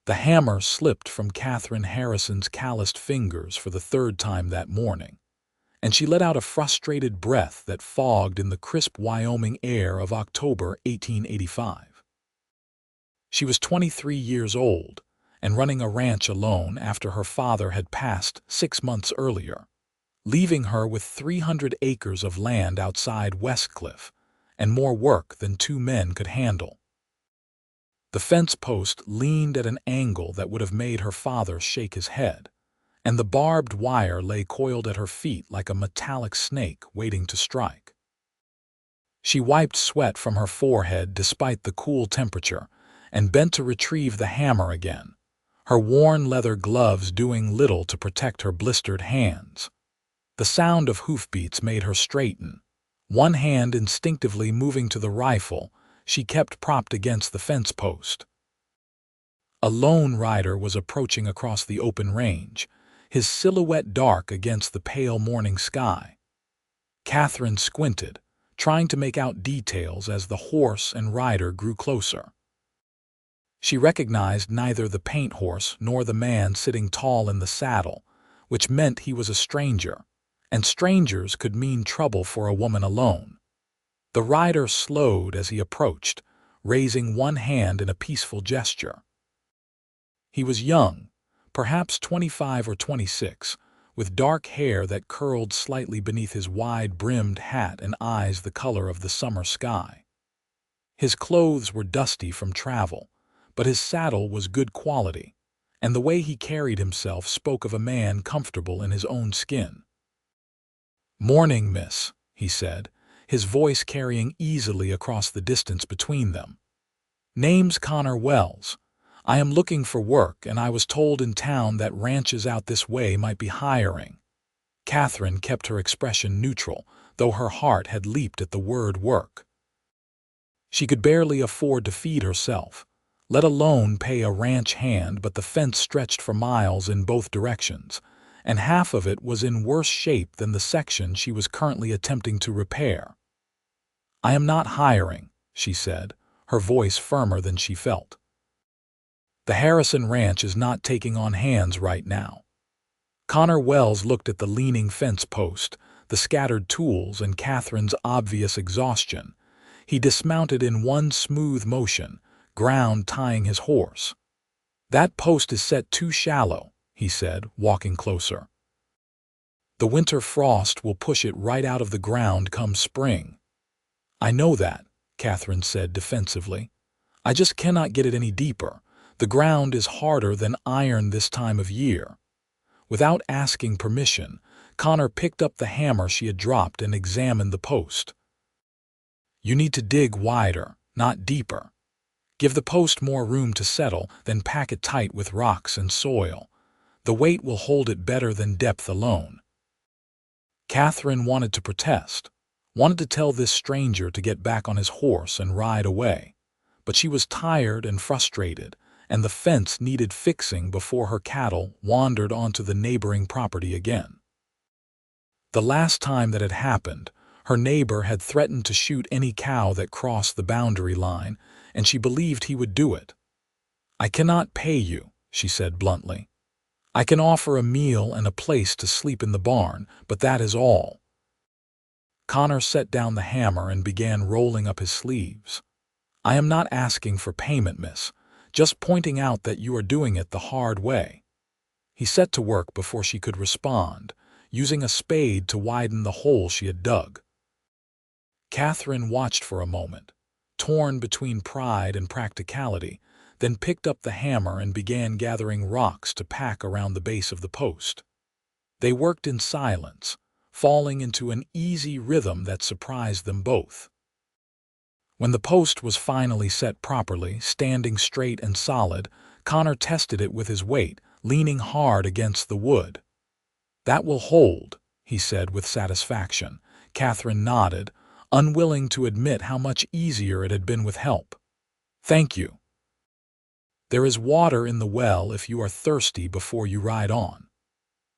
The hammer slipped from Katherine Harrison's calloused fingers for the third time that morning, and she let out a frustrated breath that fogged in the crisp Wyoming air of October 1885. She was 23 years old and running a ranch alone after her father had passed 6 months earlier, leaving her with 300 acres of land outside Westcliff and more work than 2 men could handle. The fence post leaned at an angle that would have made her father shake his head, and the barbed wire lay coiled at her feet like a metallic snake waiting to strike. She wiped sweat from her forehead despite the cool temperature and bent to retrieve the hammer again, her worn leather gloves doing little to protect her blistered hands. The sound of hoofbeats made her straighten. One hand instinctively moving to the rifle she kept propped against the fence post. A lone rider was approaching across the open range, his silhouette dark against the pale morning sky. Katherine squinted, trying to make out details as the horse and rider grew closer. She recognized neither the paint horse nor the man sitting tall in the saddle, which meant he was a stranger, and strangers could mean trouble for a woman alone. The rider slowed as he approached, raising one hand in a peaceful gesture. He was young, perhaps 25 or 26, with dark hair that curled slightly beneath his wide-brimmed hat and eyes the color of the summer sky. His clothes were dusty from travel, but his saddle was good quality, and the way he carried himself spoke of a man comfortable in his own skin. "Morning, miss," he said, his voice carrying easily across the distance between them. "Name's Connor Wells. I am looking for work, and I was told in town that ranches out this way might be hiring." Katherine kept her expression neutral, though her heart had leaped at the word work. She could barely afford to feed herself, let alone pay a ranch hand, but the fence stretched for miles in both directions, and half of it was in worse shape than the section she was currently attempting to repair. "I am not hiring," she said, her voice firmer than she felt. "The Harrison Ranch is not taking on hands right now." Connor Wells looked at the leaning fence post, the scattered tools, and Katherine's obvious exhaustion. He dismounted in one smooth motion, ground tying his horse. "That post is set too shallow," he said, walking closer. "The winter frost will push it right out of the ground come spring." "I know that," Katherine said defensively. "I just cannot get it any deeper. The ground is harder than iron this time of year." Without asking permission, Connor picked up the hammer she had dropped and examined the post. "You need to dig wider, not deeper. Give the post more room to settle, then pack it tight with rocks and soil. The weight will hold it better than depth alone." Katherine wanted to protest, wanted to tell this stranger to get back on his horse and ride away, but she was tired and frustrated, and the fence needed fixing before her cattle wandered onto the neighboring property again. The last time that had happened, her neighbor had threatened to shoot any cow that crossed the boundary line, and she believed he would do it. "I cannot pay you," she said bluntly. "I can offer a meal and a place to sleep in the barn, but that is all." Connor set down the hammer and began rolling up his sleeves. "I am not asking for payment, miss, just pointing out that you are doing it the hard way." He set to work before she could respond, using a spade to widen the hole she had dug. Katherine watched for a moment, torn between pride and practicality, then picked up the hammer and began gathering rocks to pack around the base of the post. They worked in silence, falling into an easy rhythm that surprised them both. When the post was finally set properly, standing straight and solid, Connor tested it with his weight, leaning hard against the wood. "That will hold," he said with satisfaction. Katherine nodded, unwilling to admit how much easier it had been with help. "Thank you. There is water in the well if you are thirsty before you ride on."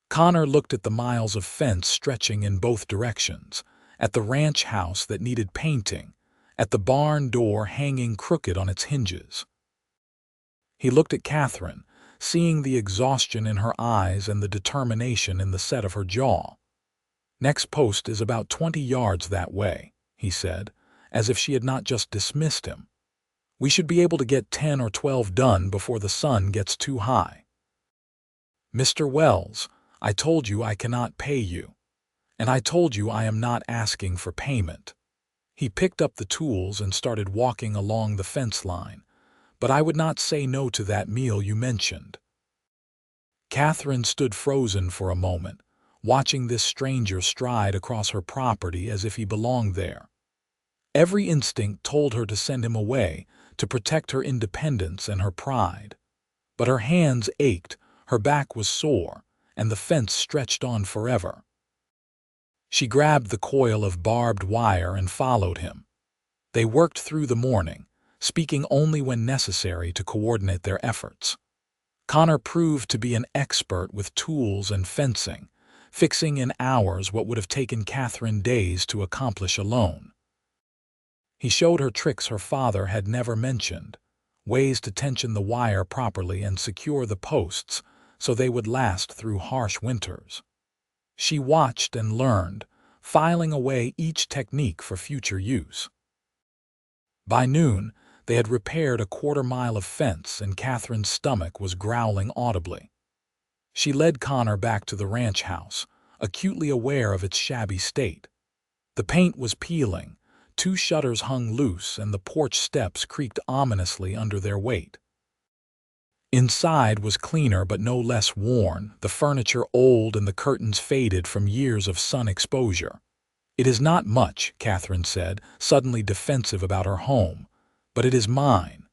Connor looked at the miles of fence stretching in both directions, at the ranch house that needed painting, at the barn door hanging crooked on its hinges. He looked at Katherine, seeing the exhaustion in her eyes and the determination in the set of her jaw. "Next post is about 20 yards that way," he said, as if she had not just dismissed him. "We should be able to get 10 or 12 done before the sun gets too high." "Mr. Wells, I told you I cannot pay you. And I told you I am not asking for payment." He picked up the tools and started walking along the fence line. "But I would not say no to that meal you mentioned." Katherine stood frozen for a moment, watching this stranger stride across her property as if he belonged there. Every instinct told her to send him away, to protect her independence and her pride. But her hands ached, her back was sore, and the fence stretched on forever. She grabbed the coil of barbed wire and followed him. They worked through the morning, speaking only when necessary to coordinate their efforts. Connor proved to be an expert with tools and fencing, fixing in hours what would have taken Katherine days to accomplish alone. He showed her tricks her father had never mentioned, ways to tension the wire properly and secure the posts so they would last through harsh winters. She watched and learned, filing away each technique for future use. By noon, they had repaired a quarter-mile of fence and Katherine's stomach was growling audibly. She led Connor back to the ranch house, acutely aware of its shabby state. The paint was peeling, 2 shutters hung loose, and the porch steps creaked ominously under their weight. Inside was cleaner but no less worn, the furniture old and the curtains faded from years of sun exposure. "It is not much," Katherine said, suddenly defensive about her home, "but it is mine."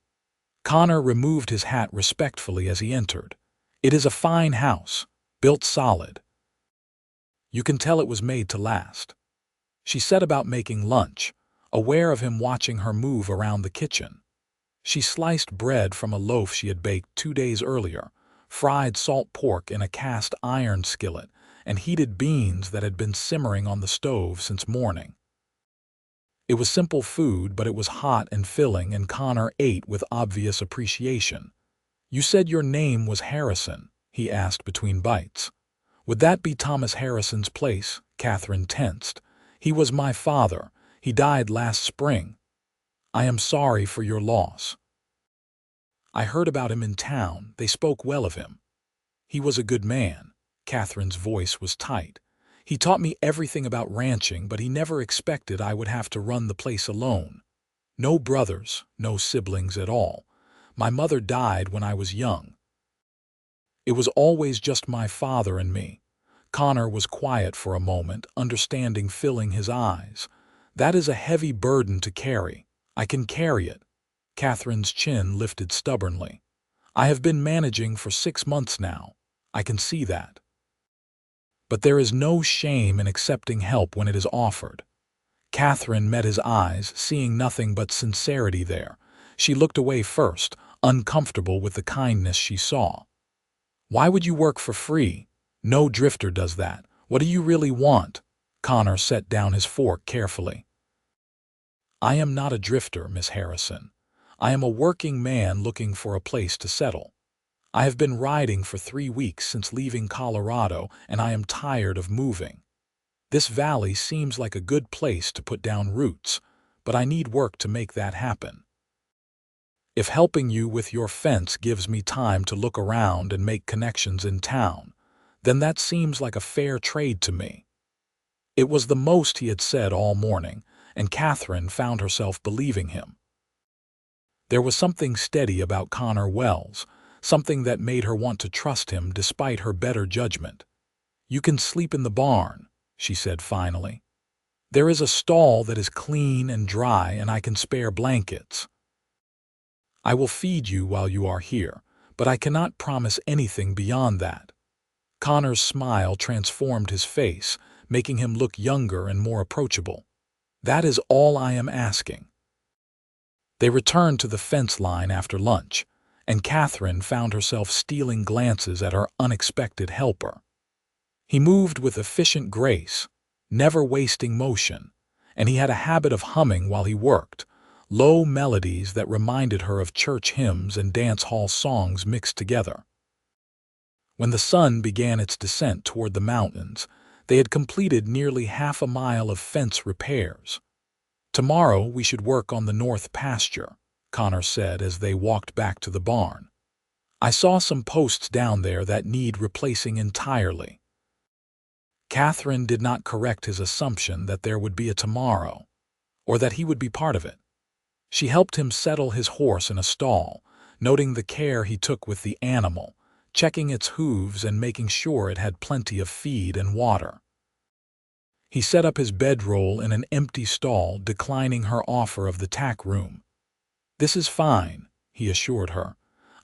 Connor removed his hat respectfully as he entered. "It is a fine house, built solid. You can tell it was made to last." She set about making lunch, aware of him watching her move around the kitchen. She sliced bread from a loaf she had baked 2 days earlier, fried salt pork in a cast iron skillet, and heated beans that had been simmering on the stove since morning. It was simple food, but it was hot and filling, and Connor ate with obvious appreciation. "You said your name was Harrison," he asked between bites. "Would that be Thomas Harrison's place?" Katherine tensed. "He was my father. He died last spring. I am sorry for your loss." "I heard about him in town. They spoke well of him." "He was a good man." Katherine's voice was tight. "He taught me everything about ranching, but he never expected I would have to run the place alone. No brothers, no siblings at all. My mother died when I was young. It was always just my father and me." Connor was quiet for a moment, understanding filling his eyes. "That is a heavy burden to carry." "I can carry it." Katherine's chin lifted stubbornly. "I have been managing for 6 months now. I can see that. But there is no shame in accepting help when it is offered." Katherine met his eyes, seeing nothing but sincerity there. She looked away first, uncomfortable with the kindness she saw. "Why would you work for free? No drifter does that. What do you really want?" Connor set down his fork carefully. "I am not a drifter, Miss Harrison. I am a working man looking for a place to settle. I have been riding for 3 weeks since leaving Colorado, and I am tired of moving. This valley seems like a good place to put down roots, but I need work to make that happen. If helping you with your fence gives me time to look around and make connections in town, then that seems like a fair trade to me." It was the most he had said all morning, and Katherine found herself believing him. There was something steady about Connor Wells, something that made her want to trust him despite her better judgment. "You can sleep in the barn," she said finally. "There is a stall that is clean and dry, and I can spare blankets. I will feed you while you are here, but I cannot promise anything beyond that." Connor's smile transformed his face, making him look younger and more approachable. "That is all I am asking." They returned to the fence line after lunch, and Katherine found herself stealing glances at her unexpected helper. He moved with efficient grace, never wasting motion, and he had a habit of humming while he worked, low melodies that reminded her of church hymns and dance hall songs mixed together. When the sun began its descent toward the mountains, they had completed nearly half a mile of fence repairs. "Tomorrow we should work on the north pasture," Connor said as they walked back to the barn. "I saw some posts down there that need replacing entirely." Katherine did not correct his assumption that there would be a tomorrow, or that he would be part of it. She helped him settle his horse in a stall, noting the care he took with the animal, checking its hooves and making sure it had plenty of feed and water. He set up his bedroll in an empty stall, declining her offer of the tack room. "This is fine," he assured her.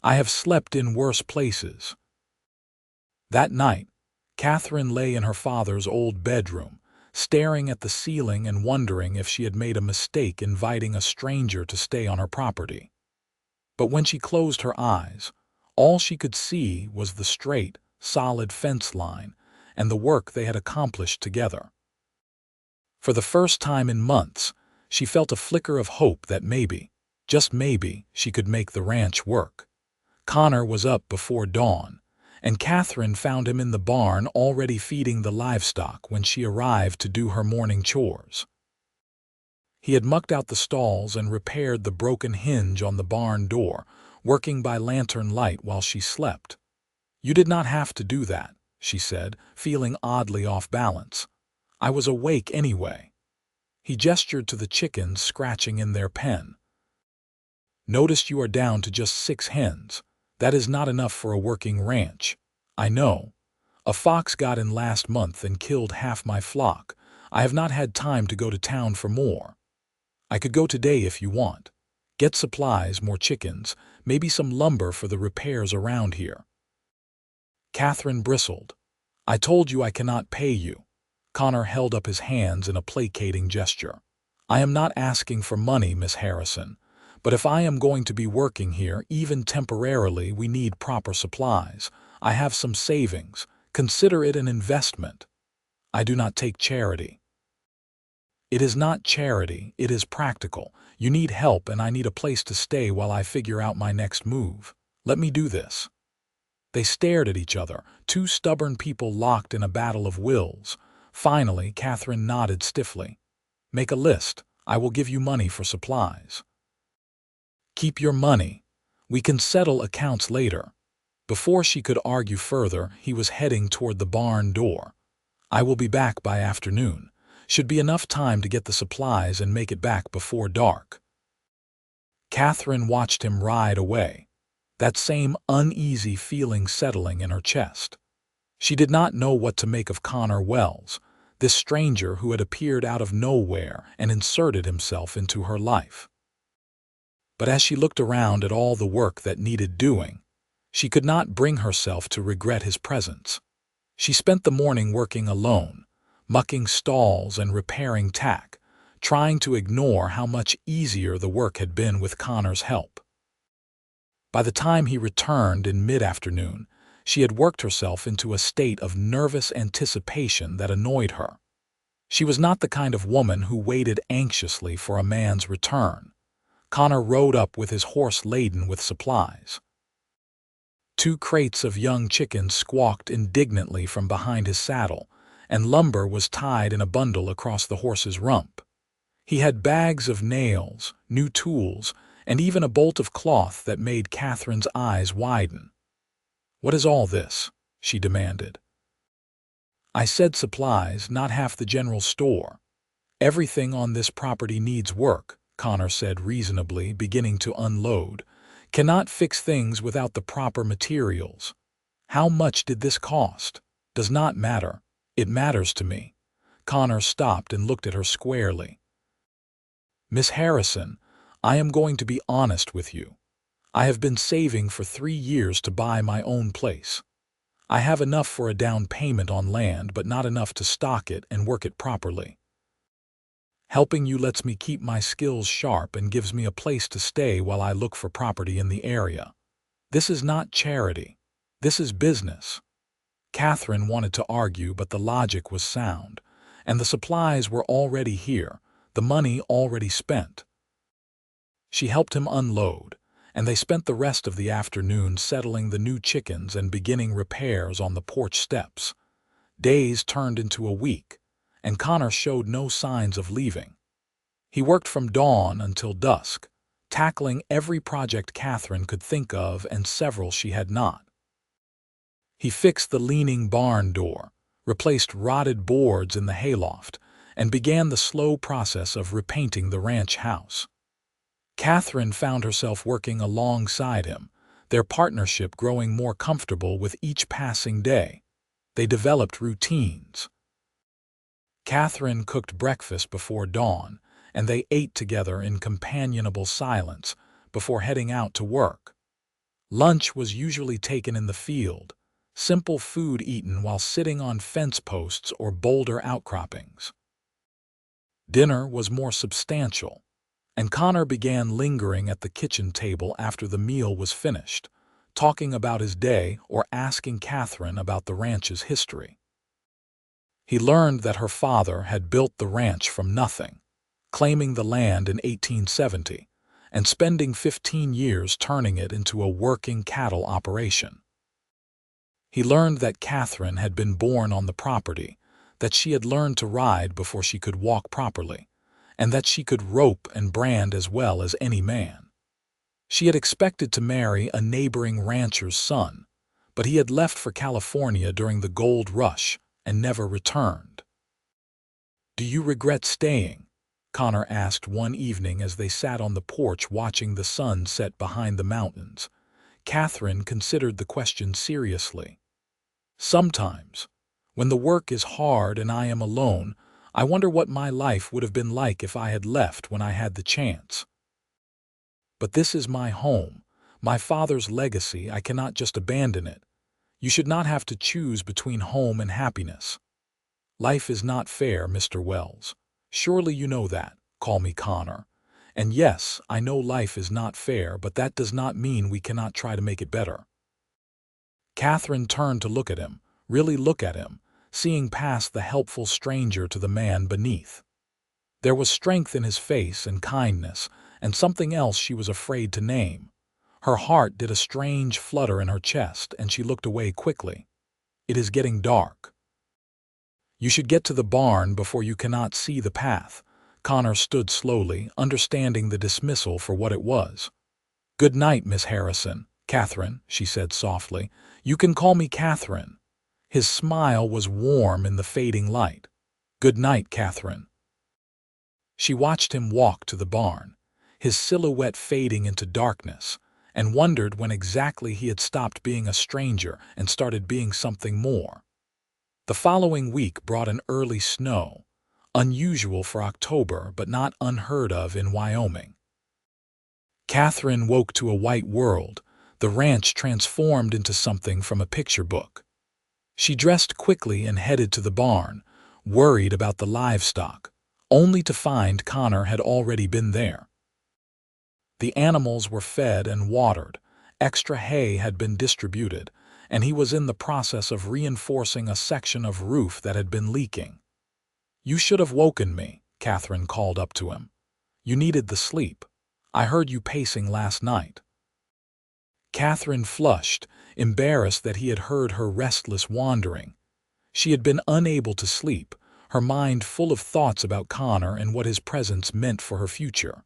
"I have slept in worse places." That night, Katherine lay in her father's old bedroom, staring at the ceiling and wondering if she had made a mistake inviting a stranger to stay on her property. But when she closed her eyes, all she could see was the straight, solid fence line and the work they had accomplished together. For the first time in months, she felt a flicker of hope that maybe, just maybe, she could make the ranch work. Connor was up before dawn, and Katherine found him in the barn already feeding the livestock when she arrived to do her morning chores. He had mucked out the stalls and repaired the broken hinge on the barn door, working by lantern light while she slept. "You did not have to do that," she said, feeling oddly off balance. "I was awake anyway." He gestured to the chickens scratching in their pen. "Noticed you are down to just 6 hens. That is not enough for a working ranch. I know. A fox got in last month and killed half my flock. I have not had time to go to town for more. I could go today if you want. Get supplies, more chickens, maybe some lumber for the repairs around here." Katherine bristled. "I told you I cannot pay you." Connor held up his hands in a placating gesture. "I am not asking for money, Miss Harrison, but if I am going to be working here, even temporarily, we need proper supplies. I have some savings. Consider it an investment. I do not take charity." "It is not charity, it is practical. You need help and I need a place to stay while I figure out my next move. Let me do this." They stared at each other, two stubborn people locked in a battle of wills. Finally, Katherine nodded stiffly. "Make a list. I will give you money for supplies." "Keep your money. We can settle accounts later." Before she could argue further, he was heading toward the barn door. "I will be back by afternoon. Should be enough time to get the supplies and make it back before dark." Katherine watched him ride away, that same uneasy feeling settling in her chest. She did not know what to make of Connor Wells, this stranger who had appeared out of nowhere and inserted himself into her life. But as she looked around at all the work that needed doing, she could not bring herself to regret his presence. She spent the morning working alone, mucking stalls and repairing tack, trying to ignore how much easier the work had been with Connor's help. By the time he returned in mid-afternoon, she had worked herself into a state of nervous anticipation that annoyed her. She was not the kind of woman who waited anxiously for a man's return. Connor rode up with his horse laden with supplies. 2 crates of young chickens squawked indignantly from behind his saddle, and lumber was tied in a bundle across the horse's rump. He had bags of nails, new tools, and even a bolt of cloth that made Katherine's eyes widen. "What is all this?" she demanded. "I said supplies, not half the general store. Everything on this property needs work," Connor said reasonably, beginning to unload. "Cannot fix things without the proper materials. How much did this cost? Does not matter. It matters to me." Connor stopped and looked at her squarely. "Miss Harrison, I am going to be honest with you. I have been saving for 3 years to buy my own place. I have enough for a down payment on land, but not enough to stock it and work it properly. Helping you lets me keep my skills sharp and gives me a place to stay while I look for property in the area. This is not charity. This is business." Katherine wanted to argue, but the logic was sound, and the supplies were already here, the money already spent. She helped him unload, and they spent the rest of the afternoon settling the new chickens and beginning repairs on the porch steps. Days turned into a week, and Connor showed no signs of leaving. He worked from dawn until dusk, tackling every project Katherine could think of and several she had not. He fixed the leaning barn door, replaced rotted boards in the hayloft, and began the slow process of repainting the ranch house. Katherine found herself working alongside him, their partnership growing more comfortable with each passing day. They developed routines. Katherine cooked breakfast before dawn, and they ate together in companionable silence before heading out to work. Lunch was usually taken in the field, simple food eaten while sitting on fence posts or boulder outcroppings. Dinner was more substantial, and Connor began lingering at the kitchen table after the meal was finished, talking about his day or asking Katherine about the ranch's history. He learned that her father had built the ranch from nothing, claiming the land in 1870 and spending 15 years turning it into a working cattle operation. He learned that Katherine had been born on the property, that she had learned to ride before she could walk properly, and that she could rope and brand as well as any man. She had expected to marry a neighboring rancher's son, but he had left for California during the gold rush and never returned. "Do you regret staying?" Connor asked one evening as they sat on the porch watching the sun set behind the mountains. Katherine considered the question seriously. "Sometimes, when the work is hard and I am alone, I wonder what my life would have been like if I had left when I had the chance. But this is my home, my father's legacy. I cannot just abandon it. You should not have to choose between home and happiness. Life is not fair, Mr. Wells. Surely you know that. Call me Connor. And yes, I know life is not fair, but that does not mean we cannot try to make it better." Katherine turned to look at him, really look at him, seeing past the helpful stranger to the man beneath. There was strength in his face and kindness, and something else she was afraid to name. Her heart did a strange flutter in her chest, and she looked away quickly. "It is getting dark. You should get to the barn before you cannot see the path." Connor stood slowly, understanding the dismissal for what it was. "Good night, Miss Harrison." "Katherine," she said softly. "You can call me Katherine." His smile was warm in the fading light. "Good night, Katherine." She watched him walk to the barn, his silhouette fading into darkness, and wondered when exactly he had stopped being a stranger and started being something more. The following week brought an early snow, unusual for October but not unheard of in Wyoming. Katherine woke to a white world, the ranch transformed into something from a picture book. She dressed quickly and headed to the barn, worried about the livestock, only to find Connor had already been there. The animals were fed and watered, extra hay had been distributed, and he was in the process of reinforcing a section of roof that had been leaking. "You should have woken me," Katherine called up to him. "You needed the sleep. I heard you pacing last night." Katherine flushed, embarrassed that he had heard her restless wandering. She had been unable to sleep, her mind full of thoughts about Connor and what his presence meant for her future.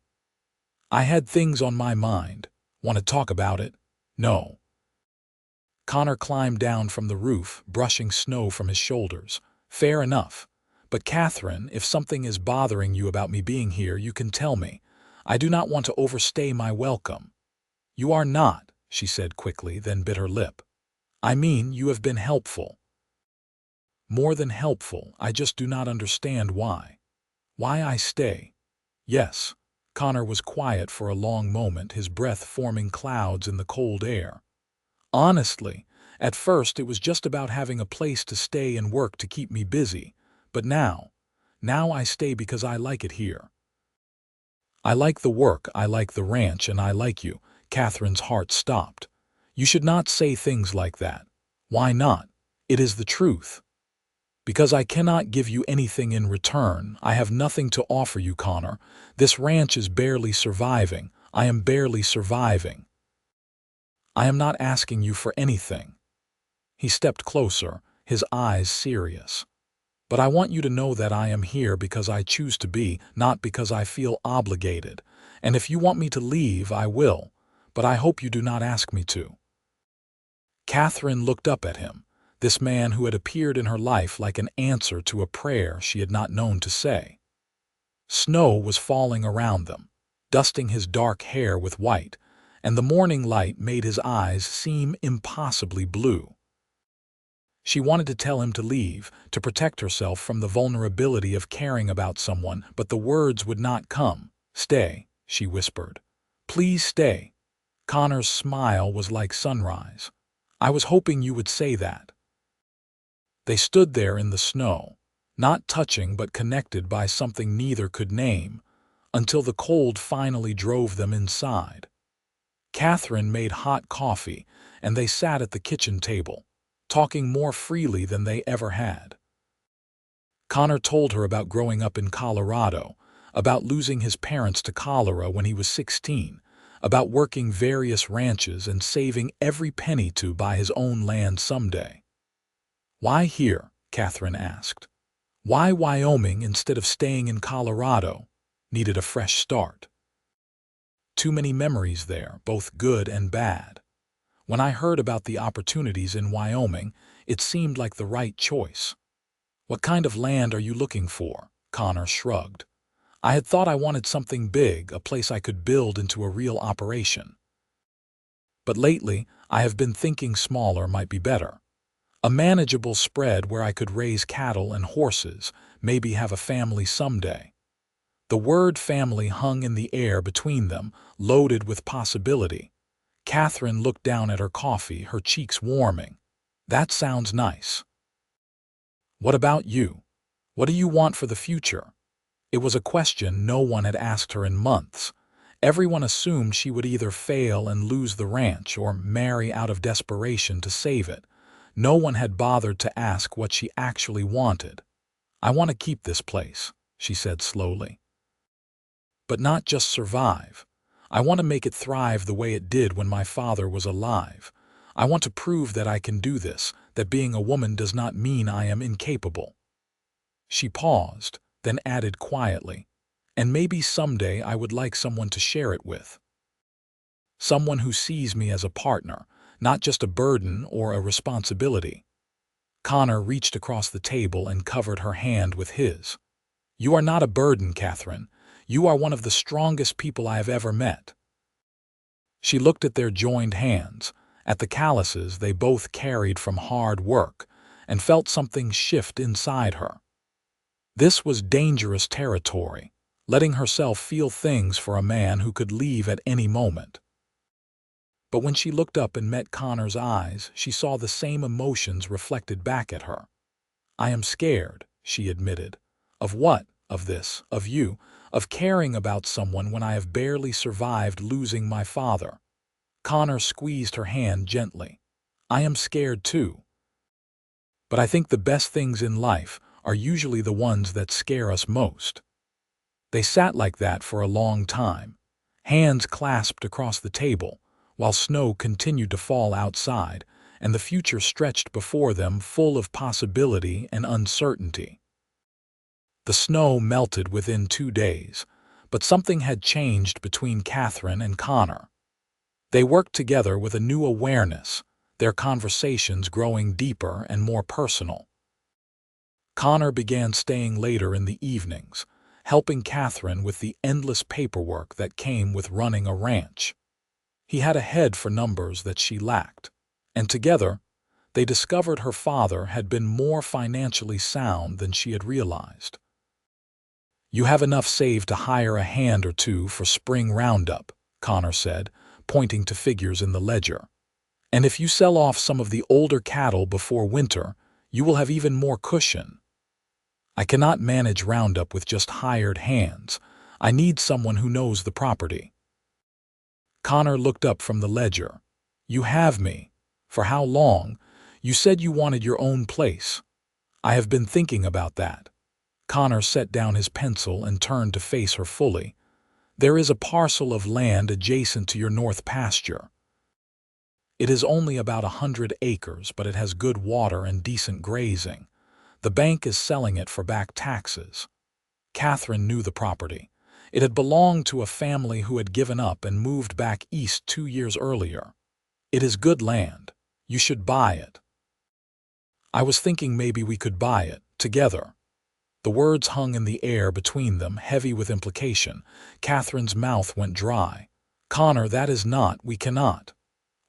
"I had things on my mind. Want to talk about it?" "No." Connor climbed down from the roof, brushing snow from his shoulders. "Fair enough. But Katherine, if something is bothering you about me being here, you can tell me. I do not want to overstay my welcome." "You are not," she said quickly, then bit her lip. "I mean, you have been helpful." "More than helpful, I just do not understand why. Why I stay." "Yes." Connor was quiet for a long moment, his breath forming clouds in the cold air. "Honestly, at first it was just about having a place to stay and work to keep me busy, but now I stay because I like it here. I like the work, I like the ranch, and I like you." Katherine's heart stopped. "You should not say things like that." "Why not? It is the truth." "Because I cannot give you anything in return. I have nothing to offer you, Connor. This ranch is barely surviving. I am barely surviving. I am not asking you for anything." He stepped closer, his eyes serious. "But I want you to know that I am here because I choose to be, not because I feel obligated. And if you want me to leave, I will, but I hope you do not ask me to." Katherine looked up at him, this man who had appeared in her life like an answer to a prayer she had not known to say. Snow was falling around them, dusting his dark hair with white, and the morning light made his eyes seem impossibly blue. She wanted to tell him to leave, to protect herself from the vulnerability of caring about someone, but the words would not come. "Stay," she whispered. "Please stay." Connor's smile was like sunrise. "I was hoping you would say that." They stood there in the snow, not touching but connected by something neither could name, until the cold finally drove them inside. Katherine made hot coffee, and they sat at the kitchen table, talking more freely than they ever had. Connor told her about growing up in Colorado, about losing his parents to cholera when he was 16, about working various ranches and saving every penny to buy his own land someday. "Why here?" Katherine asked. "Why Wyoming instead of staying in Colorado?" Needed a fresh start. "Too many memories there, both good and bad. When I heard about the opportunities in Wyoming, it seemed like the right choice." "What kind of land are you looking for?" Connor shrugged. "I had thought I wanted something big, a place I could build into a real operation. But lately, I have been thinking smaller might be better. A manageable spread where I could raise cattle and horses, maybe have a family someday." The word family hung in the air between them, loaded with possibility. Katherine looked down at her coffee, her cheeks warming. "That sounds nice. What about you? What do you want for the future?" It was a question no one had asked her in months. Everyone assumed she would either fail and lose the ranch or marry out of desperation to save it. No one had bothered to ask what she actually wanted. "I want to keep this place," she said slowly. "But not just survive. I want to make it thrive the way it did when my father was alive. I want to prove that I can do this, that being a woman does not mean I am incapable." She paused, then added quietly, "And maybe someday I would like someone to share it with. Someone who sees me as a partner, not just a burden or a responsibility." Connor reached across the table and covered her hand with his. "You are not a burden, Katherine. You are one of the strongest people I have ever met." She looked at their joined hands, at the calluses they both carried from hard work, and felt something shift inside her. This was dangerous territory, letting herself feel things for a man who could leave at any moment. But when she looked up and met Connor's eyes, she saw the same emotions reflected back at her. "I am scared," she admitted. "Of what? Of this, of you, of caring about someone when I have barely survived losing my father." Connor squeezed her hand gently. "I am scared too. But I think the best things in life are usually the ones that scare us most." They sat like that for a long time, hands clasped across the table, while snow continued to fall outside, and the future stretched before them full of possibility and uncertainty. The snow melted within 2 days, but something had changed between Katherine and Connor. They worked together with a new awareness, their conversations growing deeper and more personal. Connor began staying later in the evenings, helping Katherine with the endless paperwork that came with running a ranch. He had a head for numbers that she lacked, and together, they discovered her father had been more financially sound than she had realized. "You have enough saved to hire a hand or two for spring roundup," Connor said, pointing to figures in the ledger. "And if you sell off some of the older cattle before winter, you will have even more cushion. I cannot manage roundup with just hired hands. I need someone who knows the property." Connor looked up from the ledger. "You have me. For how long? You said you wanted your own place." "I have been thinking about that." Connor set down his pencil and turned to face her fully. There is a parcel of land adjacent to your north pasture. It is only about 100 acres, but it has good water and decent grazing. The bank is selling it for back taxes. Katherine knew the property. It had belonged to a family who had given up and moved back east 2 years earlier. It is good land. You should buy it. I was thinking maybe we could buy it, together. The words hung in the air between them, heavy with implication. Katherine's mouth went dry. Connor, that is not, we cannot.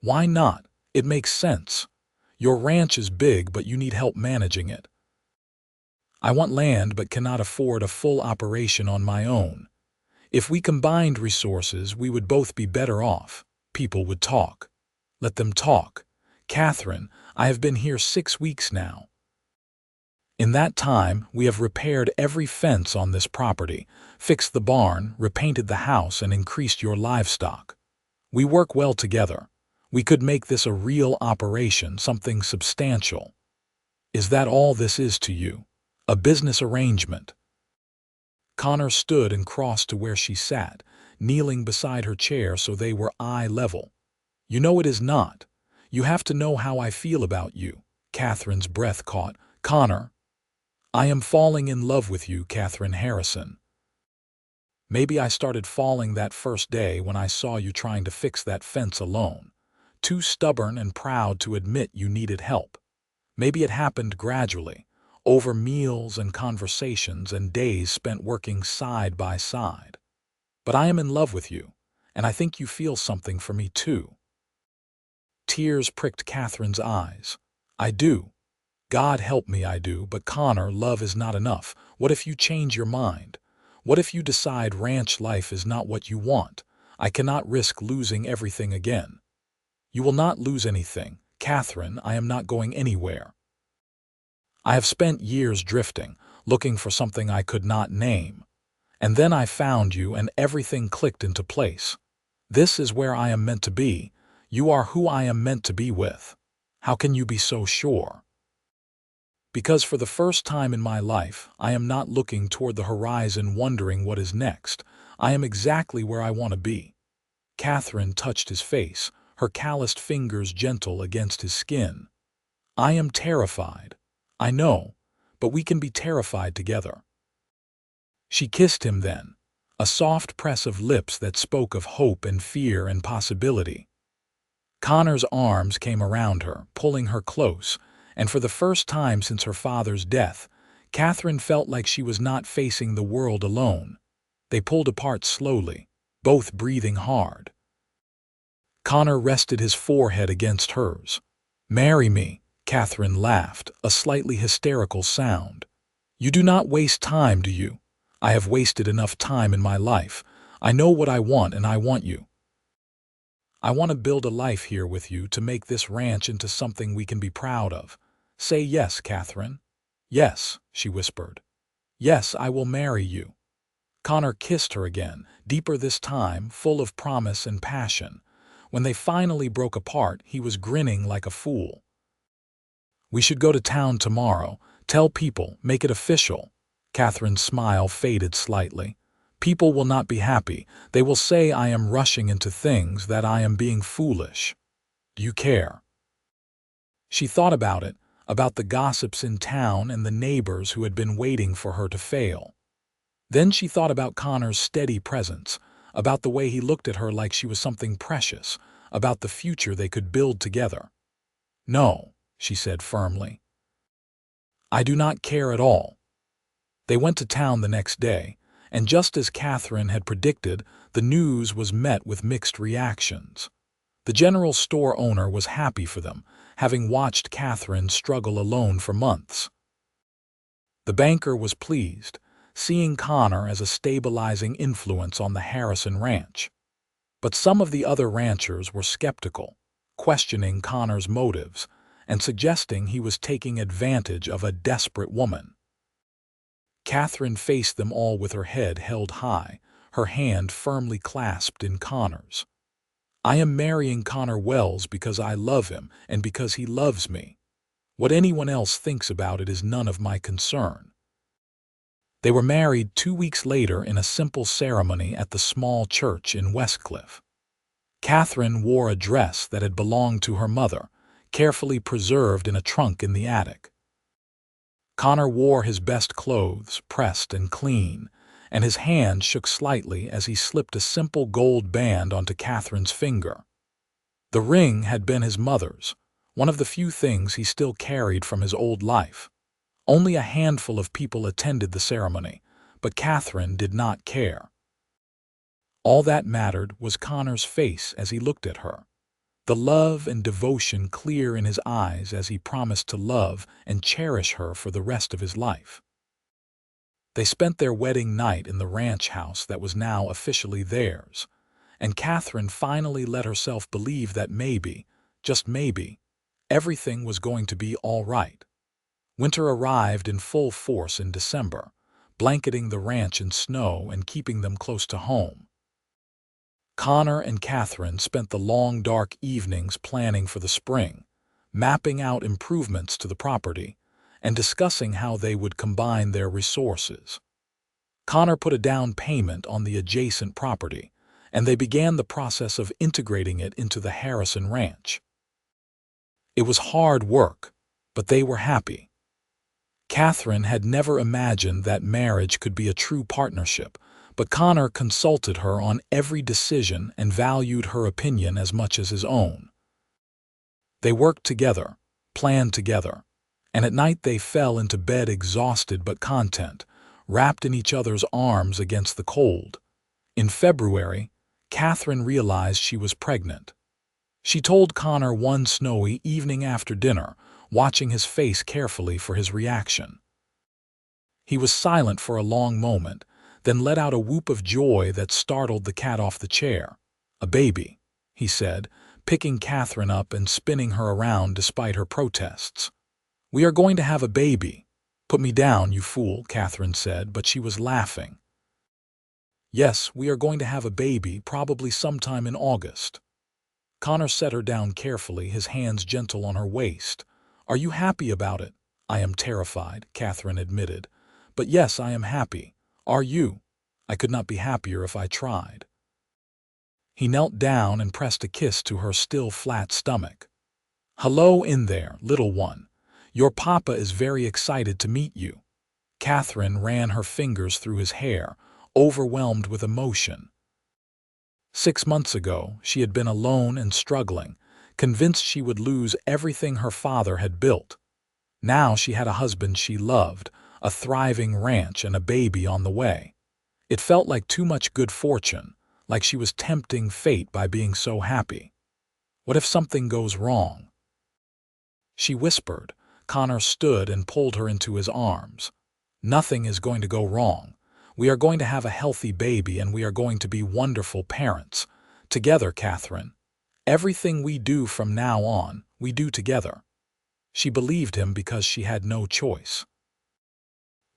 Why not? It makes sense. Your ranch is big, but you need help managing it. I want land but cannot afford a full operation on my own. If we combined resources, we would both be better off. People would talk. Let them talk. Katherine, I have been here 6 weeks now. In that time, we have repaired every fence on this property, fixed the barn, repainted the house, and increased your livestock. We work well together. We could make this a real operation, something substantial. Is that all this is to you? A business arrangement? Connor stood and crossed to where she sat, kneeling beside her chair so they were eye level. You know it is not. You have to know how I feel about you. Katherine's breath caught. Connor, I am falling in love with you, Katherine Harrison. Maybe I started falling that first day when I saw you trying to fix that fence alone. Too stubborn and proud to admit you needed help. Maybe it happened gradually, over meals and conversations and days spent working side by side. But I am in love with you, and I think you feel something for me too. Tears pricked Katherine's eyes. I do. God help me, I do. But Connor, love is not enough. What if you change your mind? What if you decide ranch life is not what you want? I cannot risk losing everything again. You will not lose anything. Katherine, I am not going anywhere. I have spent years drifting, looking for something I could not name. And then I found you and everything clicked into place. This is where I am meant to be. You are who I am meant to be with. How can you be so sure? Because for the first time in my life, I am not looking toward the horizon wondering what is next. I am exactly where I want to be. Katherine touched his face, her calloused fingers gentle against his skin. I am terrified. I know, but we can be terrified together. She kissed him then, a soft press of lips that spoke of hope and fear and possibility. Connor's arms came around her, pulling her close, and for the first time since her father's death, Katherine felt like she was not facing the world alone. They pulled apart slowly, both breathing hard. Connor rested his forehead against hers. Marry me, Katherine laughed, a slightly hysterical sound. You do not waste time, do you? I have wasted enough time in my life. I know what I want, and I want you. I want to build a life here with you to make this ranch into something we can be proud of. Say yes, Katherine. Yes, she whispered. Yes, I will marry you. Connor kissed her again, deeper this time, full of promise and passion. When they finally broke apart, he was grinning like a fool. We should go to town tomorrow. Tell people, make it official. Katherine's smile faded slightly. People will not be happy. They will say I am rushing into things, that I am being foolish. Do you care? She thought about it, about the gossips in town and the neighbors who had been waiting for her to fail. Then she thought about Connor's steady presence, about the way he looked at her like she was something precious, about the future they could build together. No, she said firmly. I do not care at all. They went to town the next day, and just as Katherine had predicted, the news was met with mixed reactions. The general store owner was happy for them, having watched Katherine struggle alone for months. The banker was pleased, seeing Connor as a stabilizing influence on the Harrison ranch. But some of the other ranchers were skeptical, questioning Connor's motives and suggesting he was taking advantage of a desperate woman. Katherine faced them all with her head held high, her hand firmly clasped in Connor's. I am marrying Connor Wells because I love him and because he loves me. What anyone else thinks about it is none of my concern. They were married 2 weeks later in a simple ceremony at the small church in Westcliff. Katherine wore a dress that had belonged to her mother, carefully preserved in a trunk in the attic. Connor wore his best clothes, pressed and clean, and his hand shook slightly as he slipped a simple gold band onto Katherine's finger. The ring had been his mother's, one of the few things he still carried from his old life. Only a handful of people attended the ceremony, but Katherine did not care. All that mattered was Connor's face as he looked at her, the love and devotion clear in his eyes as he promised to love and cherish her for the rest of his life. They spent their wedding night in the ranch house that was now officially theirs, and Katherine finally let herself believe that maybe, just maybe, everything was going to be all right. Winter arrived in full force in December, blanketing the ranch in snow and keeping them close to home. Connor and Katherine spent the long, dark evenings planning for the spring, mapping out improvements to the property, and discussing how they would combine their resources. Connor put a down payment on the adjacent property, and they began the process of integrating it into the Harrison ranch. It was hard work, but they were happy. Katherine had never imagined that marriage could be a true partnership, but Connor consulted her on every decision and valued her opinion as much as his own. They worked together, planned together, and at night they fell into bed exhausted but content, wrapped in each other's arms against the cold. In February, Katherine realized she was pregnant. She told Connor one snowy evening after dinner, watching his face carefully for his reaction. He was silent for a long moment, then let out a whoop of joy that startled the cat off the chair. "A baby," he said, picking Katherine up and spinning her around despite her protests. "We are going to have a baby." "Put me down, you fool," Katherine said, but she was laughing. "Yes, we are going to have a baby, probably sometime in August." Connor set her down carefully, his hands gentle on her waist. "Are you happy about it?" "I am terrified," Katherine admitted. "But yes, I am happy. Are you?" "I could not be happier if I tried." He knelt down and pressed a kiss to her still flat stomach. "Hello in there, little one. Your papa is very excited to meet you." Katherine ran her fingers through his hair, overwhelmed with emotion. 6 months ago, she had been alone and struggling, convinced she would lose everything her father had built. Now she had a husband she loved, a thriving ranch, and a baby on the way. It felt like too much good fortune, like she was tempting fate by being so happy. What if something goes wrong? She whispered. Connor stood and pulled her into his arms. "Nothing is going to go wrong. We are going to have a healthy baby and we are going to be wonderful parents. Together, Katherine. Everything we do from now on, we do together." She believed him because she had no choice.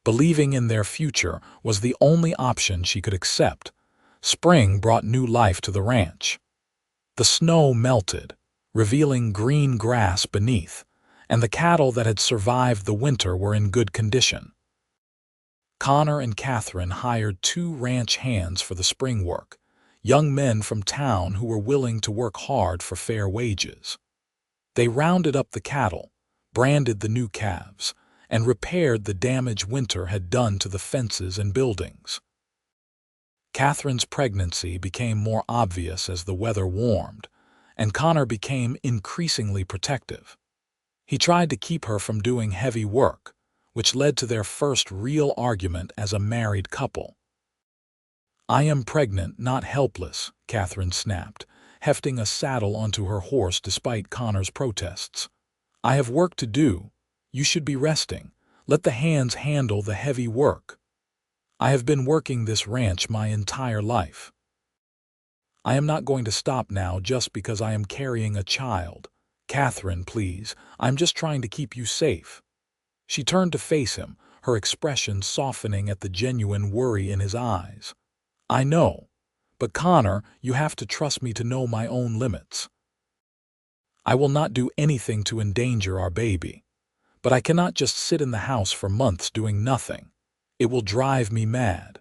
Believing in their future was the only option she could accept. Spring brought new life to the ranch. The snow melted, revealing green grass beneath, and the cattle that had survived the winter were in good condition. Connor and Katherine hired 2 ranch hands for the spring work, young men from town who were willing to work hard for fair wages. They rounded up the cattle, branded the new calves, and repaired the damage winter had done to the fences and buildings. Katherine's pregnancy became more obvious as the weather warmed, and Connor became increasingly protective. He tried to keep her from doing heavy work, which led to their first real argument as a married couple. "I am pregnant, not helpless," Katherine snapped, hefting a saddle onto her horse despite Connor's protests. "I have work to do. You should be resting. Let the hands handle the heavy work. I have been working this ranch my entire life. I am not going to stop now just because I am carrying a child. Katherine, please, I'm just trying to keep you safe." She turned to face him, her expression softening at the genuine worry in his eyes. "I know, but Connor, you have to trust me to know my own limits. I will not do anything to endanger our baby, but I cannot just sit in the house for months doing nothing. It will drive me mad."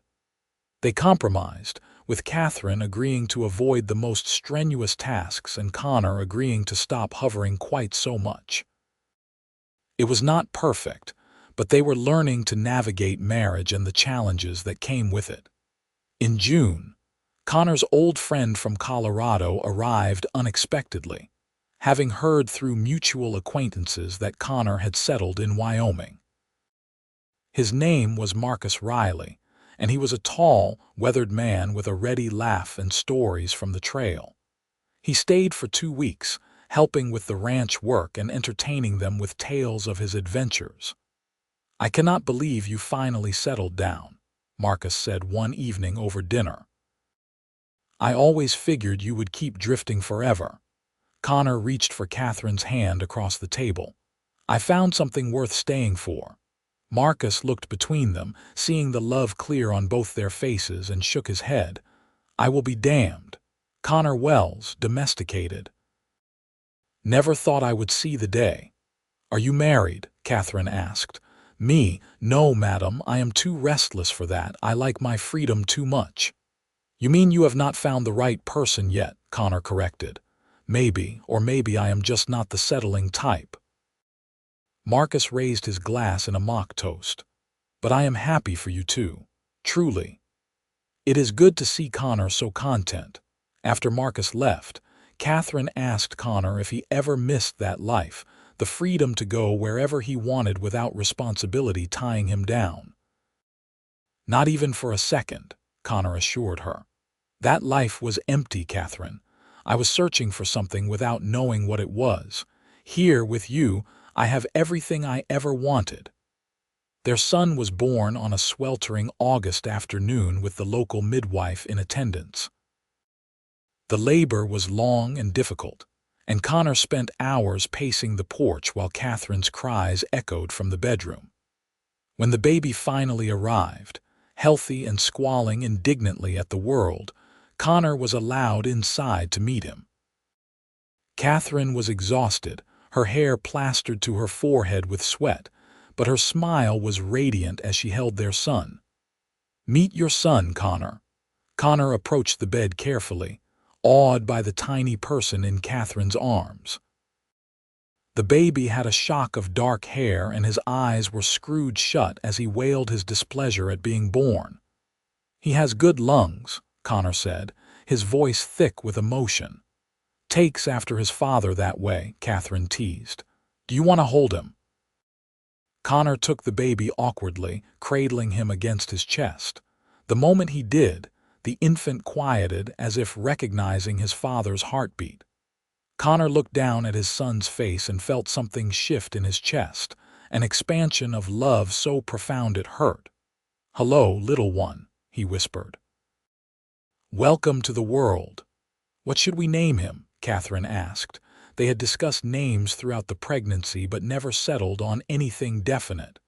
They compromised, with Katherine agreeing to avoid the most strenuous tasks and Connor agreeing to stop hovering quite so much. It was not perfect, but they were learning to navigate marriage and the challenges that came with it. In June, Connor's old friend from Colorado arrived unexpectedly, having heard through mutual acquaintances that Connor had settled in Wyoming. His name was Marcus Riley, and he was a tall, weathered man with a ready laugh and stories from the trail. He stayed for 2 weeks, helping with the ranch work and entertaining them with tales of his adventures. "I cannot believe you finally settled down," Marcus said one evening over dinner. "I always figured you would keep drifting forever." Connor reached for Katherine's hand across the table. "I found something worth staying for." Marcus looked between them, seeing the love clear on both their faces, and shook his head. "I will be damned." Connor Wells, domesticated. "Never thought I would see the day." "Are you married?" Katherine asked. "Me? No, madam, I am too restless for that. I like my freedom too much." "You mean you have not found the right person yet," Connor corrected. "Maybe, or maybe I am just not the settling type." Marcus raised his glass in a mock toast. "But I am happy for you too. Truly." It is good to see Connor so content. After Marcus left, Katherine asked Connor if he ever missed that life, the freedom to go wherever he wanted without responsibility tying him down. "Not even for a second," Connor assured her. "That life was empty, Katherine. I was searching for something without knowing what it was. Here, with you, I have everything I ever wanted." Their son was born on a sweltering August afternoon with the local midwife in attendance. The labor was long and difficult, and Connor spent hours pacing the porch while Katherine's cries echoed from the bedroom. When the baby finally arrived, healthy and squalling indignantly at the world, Connor was allowed inside to meet him. Katherine was exhausted, her hair plastered to her forehead with sweat, but her smile was radiant as she held their son. "Meet your son, Connor." Connor approached the bed carefully, awed by the tiny person in Katherine's arms. The baby had a shock of dark hair and his eyes were screwed shut as he wailed his displeasure at being born. "He has good lungs," Connor said, his voice thick with emotion. "Takes after his father that way," Katherine teased. "Do you want to hold him?" Connor took the baby awkwardly, cradling him against his chest. The moment he did, the infant quieted as if recognizing his father's heartbeat. Connor looked down at his son's face and felt something shift in his chest, an expansion of love so profound it hurt. "Hello, little one," he whispered. "Welcome to the world." "What should we name him?" Katherine asked. They had discussed names throughout the pregnancy but never settled on anything definite.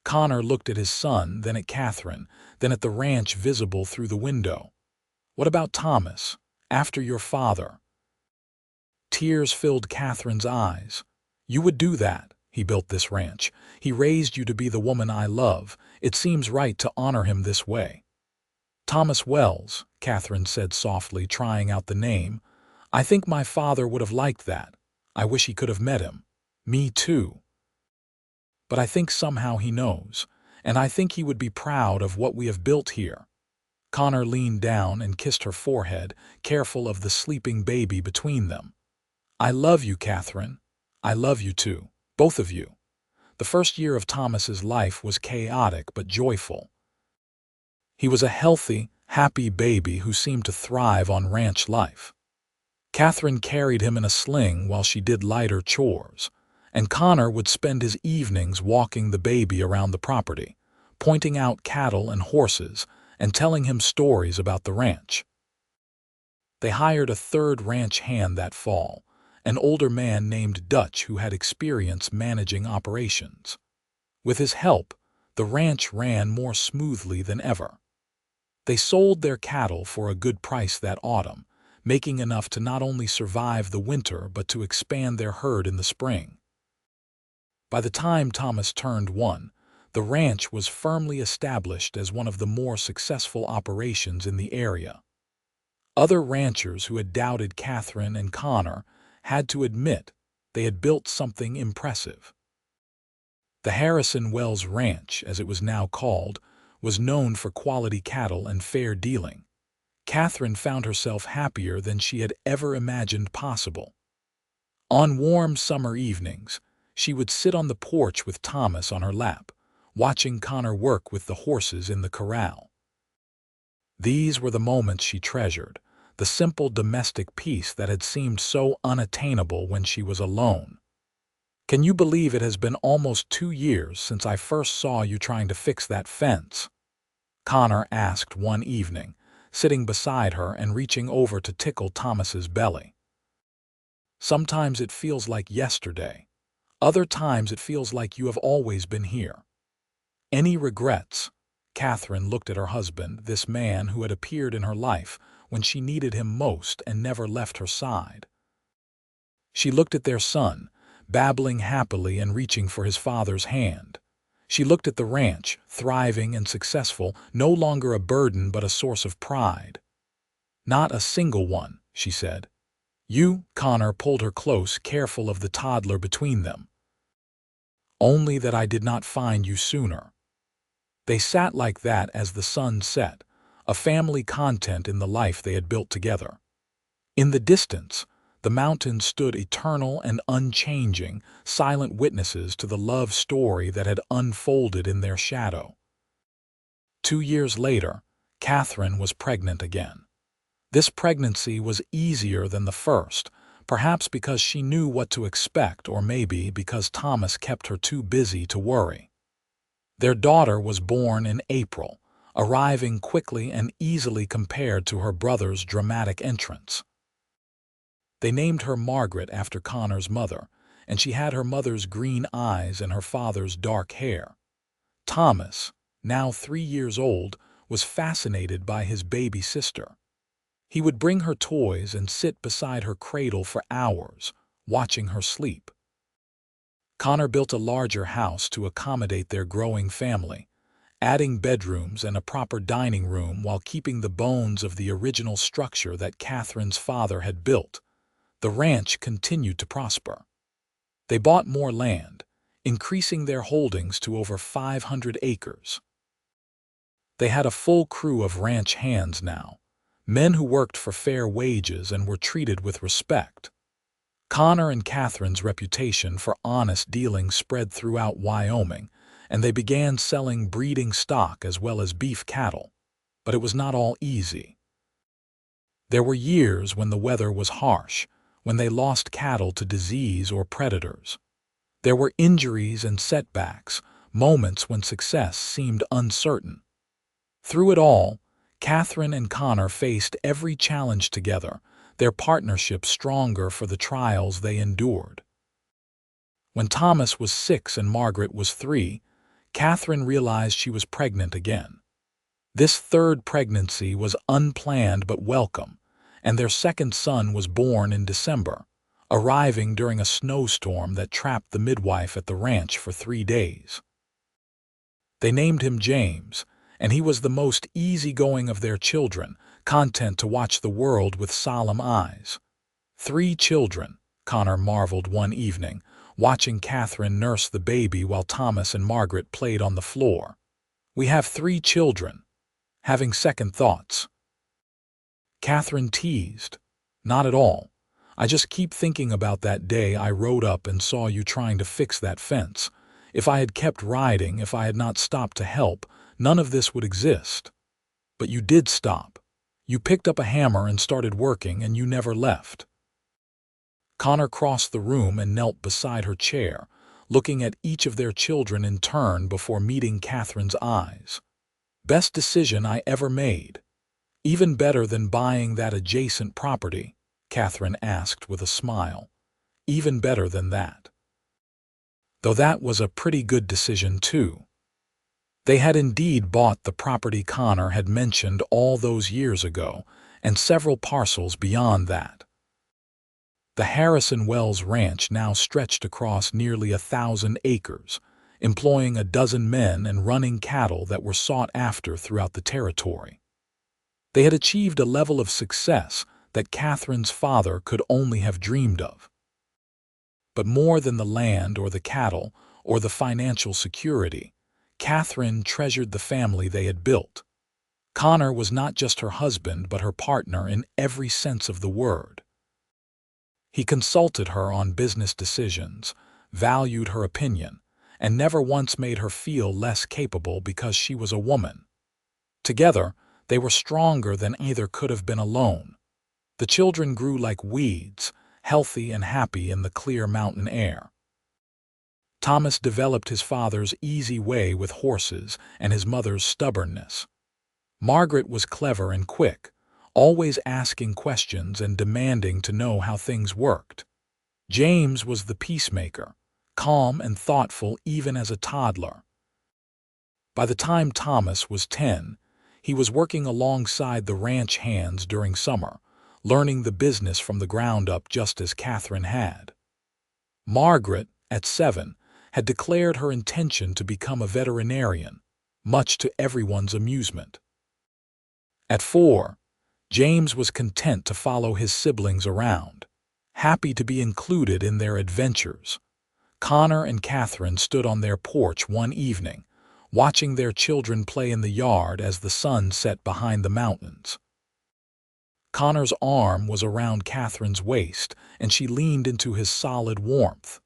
Connor looked at his son, then at Katherine, then at the ranch visible through the window. "What about Thomas, after your father?" Tears filled Katherine's eyes. "You would do that. He built this ranch. He raised you to be the woman I love. It seems right to honor him this way." "Thomas Wells," Katherine said softly, trying out the name. "I think my father would have liked that. I wish he could have met him." "Me too. But I think somehow he knows, and I think he would be proud of what we have built here." Connor leaned down and kissed her forehead, careful of the sleeping baby between them. "I love you, Katherine. I love you too, both of you." The first year of Thomas's life was chaotic but joyful. He was a healthy, happy baby who seemed to thrive on ranch life. Katherine carried him in a sling while she did lighter chores, and Connor would spend his evenings walking the baby around the property, pointing out cattle and horses, and telling him stories about the ranch. They hired a third ranch hand that fall, an older man named Dutch who had experience managing operations. With his help, the ranch ran more smoothly than ever. They sold their cattle for a good price that autumn, making enough to not only survive the winter but to expand their herd in the spring. By the time Thomas turned 1, The ranch was firmly established as one of the more successful operations in the area. Other ranchers who had doubted Katherine and Connor had to admit they had built something impressive. The Harrison Wells Ranch, as it was now called, was known for quality cattle and fair dealing. Katherine found herself happier than she had ever imagined possible. On warm summer evenings, she would sit on the porch with Thomas on her lap, watching Connor work with the horses in the corral. These were the moments she treasured, the simple domestic peace that had seemed so unattainable when she was alone. "Can you believe it has been almost 2 years since I first saw you trying to fix that fence?" Connor asked one evening, sitting beside her and reaching over to tickle Thomas's belly. "Sometimes it feels like yesterday. Other times it feels like you have always been here." "Any regrets?" Katherine looked at her husband, this man who had appeared in her life when she needed him most and never left her side. She looked at their son, babbling happily and reaching for his father's hand. She looked at the ranch, thriving and successful, no longer a burden but a source of pride. "Not a single one," she said. "You," Connor pulled her close, careful of the toddler between them. "Only that I did not find you sooner." They sat like that as the sun set, a family content in the life they had built together. In the distance, the mountains stood eternal and unchanging, silent witnesses to the love story that had unfolded in their shadow. 2 years later, Katherine was pregnant again. This pregnancy was easier than the first, perhaps because she knew what to expect, or maybe because Thomas kept her too busy to worry. Their daughter was born in April, arriving quickly and easily compared to her brother's dramatic entrance. They named her Margaret after Connor's mother, and she had her mother's green eyes and her father's dark hair. Thomas, now 3 years old, was fascinated by his baby sister. He would bring her toys and sit beside her cradle for hours, watching her sleep. Connor built a larger house to accommodate their growing family, adding bedrooms and a proper dining room while keeping the bones of the original structure that Katherine's father had built. The ranch continued to prosper. They bought more land, increasing their holdings to over 500 acres. They had a full crew of ranch hands now, men who worked for fair wages and were treated with respect. Connor and Katherine's reputation for honest dealing spread throughout Wyoming, and they began selling breeding stock as well as beef cattle. But it was not all easy. There were years when the weather was harsh, when they lost cattle to disease or predators. There were injuries and setbacks, moments when success seemed uncertain. Through it all, Katherine and Connor faced every challenge together, their partnership stronger for the trials they endured. When Thomas was 6 and Margaret was 3, Katherine realized she was pregnant again. This third pregnancy was unplanned but welcome, and their second son was born in December, arriving during a snowstorm that trapped the midwife at the ranch for 3 days. They named him James, and he was the most easygoing of their children, content to watch the world with solemn eyes. 3 children, Connor marveled one evening, watching Katherine nurse the baby while Thomas and Margaret played on the floor. "We have 3 children." Having second thoughts, Katherine teased. "Not at all. I just keep thinking about that day I rode up and saw you trying to fix that fence. If I had kept riding, if I had not stopped to help, none of this would exist. But you did stop. You picked up a hammer and started working, and you never left." Connor crossed the room and knelt beside her chair, looking at each of their children in turn before meeting Katherine's eyes. "Best decision I ever made." "Even better than buying that adjacent property?" Katherine asked with a smile. "Even better than that." Though that was a pretty good decision too. They had indeed bought the property Connor had mentioned all those years ago, and several parcels beyond that. The Harrison Wells Ranch now stretched across nearly 1,000 acres. employing a dozen men and running cattle that were sought after throughout the territory. They had achieved a level of success that Catherine's father could only have dreamed of. But more than the land or the cattle or the financial security, Catherine treasured the family they had built. Connor was not just her husband but her partner in every sense of the word. He consulted her on business decisions, valued her opinion, and never once made her feel less capable because she was a woman. Together, they were stronger than either could have been alone. The children grew like weeds, healthy and happy in the clear mountain air. Thomas developed his father's easy way with horses and his mother's stubbornness. Margaret was clever and quick, always asking questions and demanding to know how things worked. James was the peacemaker, calm and thoughtful even as a toddler. By the time Thomas was 10, he was working alongside the ranch hands during summer, learning the business from the ground up just as Catherine had. Margaret, at 7, had declared her intention to become a veterinarian, much to everyone's amusement. At 4, James was content to follow his siblings around, happy to be included in their adventures. Connor and Catherine stood on their porch one evening, watching their children play in the yard as the sun set behind the mountains. Connor's arm was around Catherine's waist, and she leaned into his solid warmth.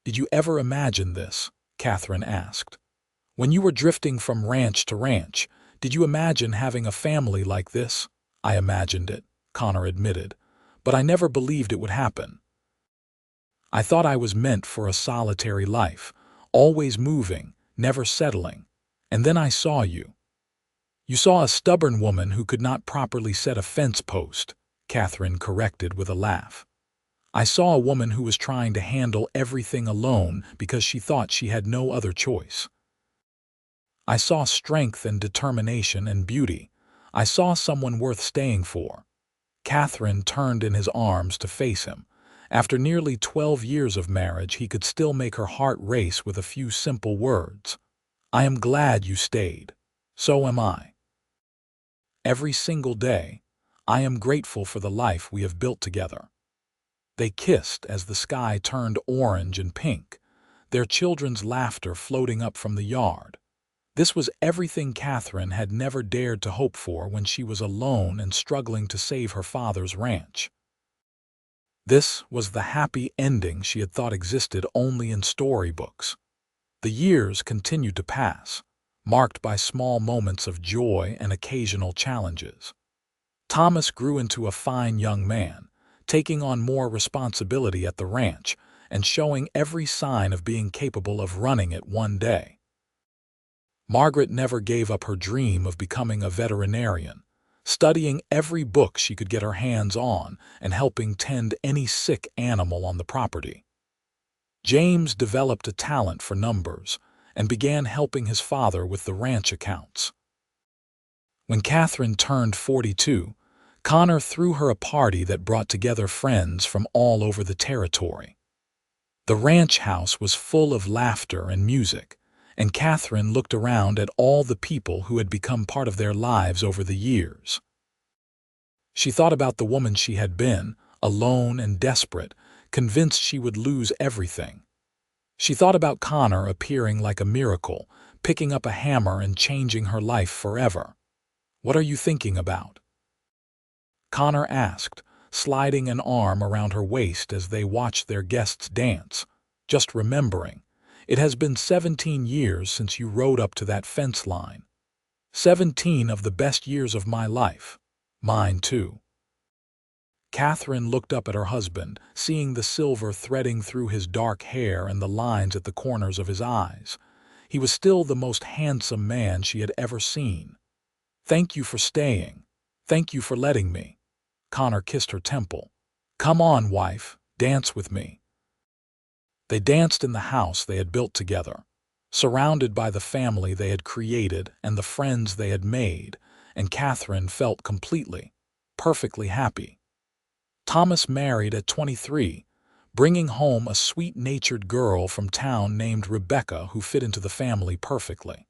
"Did you ever imagine this?" Catherine asked. "When you were drifting from ranch to ranch, did you imagine having a family like this?" "I imagined it," Connor admitted, "but I never believed it would happen. I thought I was meant for a solitary life, always moving, never settling. And then I saw you." "You saw a stubborn woman who could not properly set a fence post," Catherine corrected with a laugh. "I saw a woman who was trying to handle everything alone because she thought she had no other choice. I saw strength and determination and beauty. I saw someone worth staying for." Catherine turned in his arms to face him. After nearly 12 years of marriage, he could still make her heart race with a few simple words. "I am glad you stayed. So am I. Every single day, I am grateful for the life we have built together." They kissed as the sky turned orange and pink, their children's laughter floating up from the yard. This was everything Catherine had never dared to hope for when she was alone and struggling to save her father's ranch. This was the happy ending she had thought existed only in storybooks. The years continued to pass, marked by small moments of joy and occasional challenges. Thomas grew into a fine young man, taking on more responsibility at the ranch and showing every sign of being capable of running it one day. Margaret never gave up her dream of becoming a veterinarian, studying every book she could get her hands on and helping tend any sick animal on the property. James developed a talent for numbers and began helping his father with the ranch accounts. When Catherine turned 42, Connor threw her a party that brought together friends from all over the territory. The ranch house was full of laughter and music, and Catherine looked around at all the people who had become part of their lives over the years. She thought about the woman she had been, alone and desperate, convinced she would lose everything. She thought about Connor appearing like a miracle, picking up a hammer and changing her life forever. "What are you thinking about?" Connor asked, sliding an arm around her waist as they watched their guests dance. "Just remembering. It has been 17 years since you rode up to that fence line. 17 of the best years of my life. Mine, too." Catherine looked up at her husband, seeing the silver threading through his dark hair and the lines at the corners of his eyes. He was still the most handsome man she had ever seen. "Thank you for staying. Thank you for letting me." Connor kissed her temple. "Come on, wife, dance with me." They danced in the house they had built together, surrounded by the family they had created and the friends they had made, and Catherine felt completely, perfectly happy. Thomas married at 23, bringing home a sweet-natured girl from town named Rebecca who fit into the family perfectly.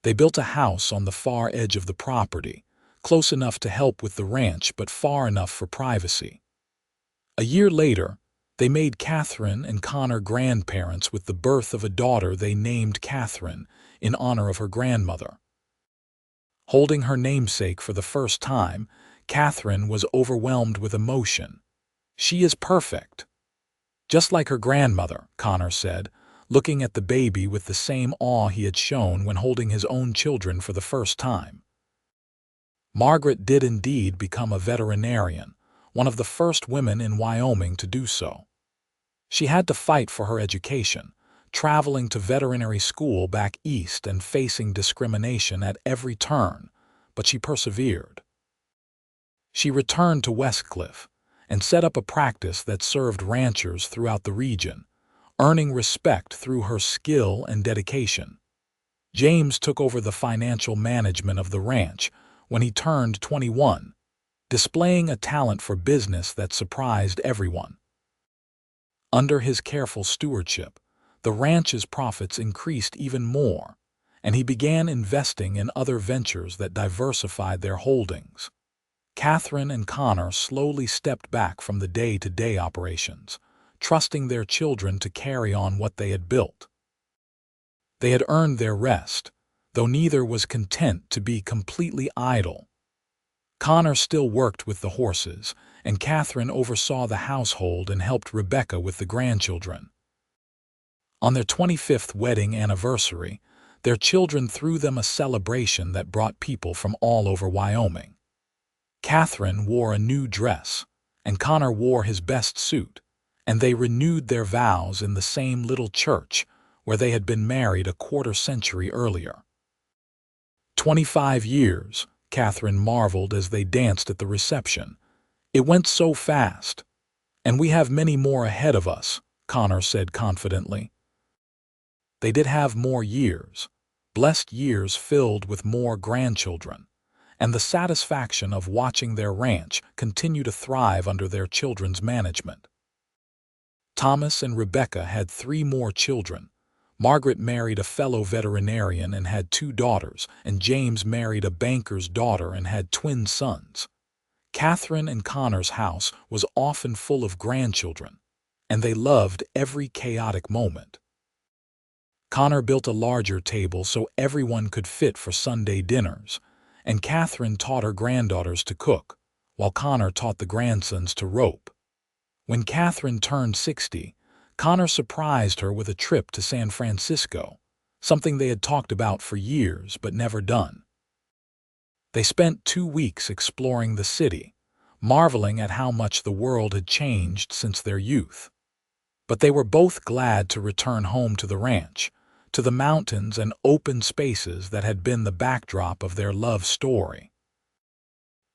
They built a house on the far edge of the property, close enough to help with the ranch but far enough for privacy. A year later, they made Katherine and Connor grandparents with the birth of a daughter they named Katherine in honor of her grandmother. Holding her namesake for the first time, Katherine was overwhelmed with emotion. "She is perfect." "Just like her grandmother," Connor said, looking at the baby with the same awe he had shown when holding his own children for the first time. Margaret did indeed become a veterinarian, one of the first women in Wyoming to do so. She had to fight for her education, traveling to veterinary school back east and facing discrimination at every turn, but she persevered. She returned to Westcliff and set up a practice that served ranchers throughout the region, earning respect through her skill and dedication. James took over the financial management of the ranch when he turned 21, displaying a talent for business that surprised everyone. Under his careful stewardship, the ranch's profits increased even more, and he began investing in other ventures that diversified their holdings. Katherine and Connor slowly stepped back from the day-to-day operations, trusting their children to carry on what they had built. They had earned their rest, though neither was content to be completely idle. Connor still worked with the horses, and Katherine oversaw the household and helped Rebecca with the grandchildren. On their 25th wedding anniversary, their children threw them a celebration that brought people from all over Wyoming. Katherine wore a new dress, and Connor wore his best suit, and they renewed their vows in the same little church where they had been married a quarter-century earlier. 25 years, Katherine marveled as they danced at the reception. "It went so fast. And we have many more ahead of us," Connor said confidently. They did have more years, blessed years filled with more grandchildren, and the satisfaction of watching their ranch continue to thrive under their children's management. Thomas and Rebecca had 3 more children. Margaret married a fellow veterinarian and had 2 daughters, and James married a banker's daughter and had twin sons. Katherine and Connor's house was often full of grandchildren, and they loved every chaotic moment. Connor built a larger table so everyone could fit for Sunday dinners, and Katherine taught her granddaughters to cook, while Connor taught the grandsons to rope. When Katherine turned 60, Connor surprised her with a trip to San Francisco, something they had talked about for years but never done. They spent 2 weeks exploring the city, marveling at how much the world had changed since their youth. But they were both glad to return home to the ranch, to the mountains and open spaces that had been the backdrop of their love story.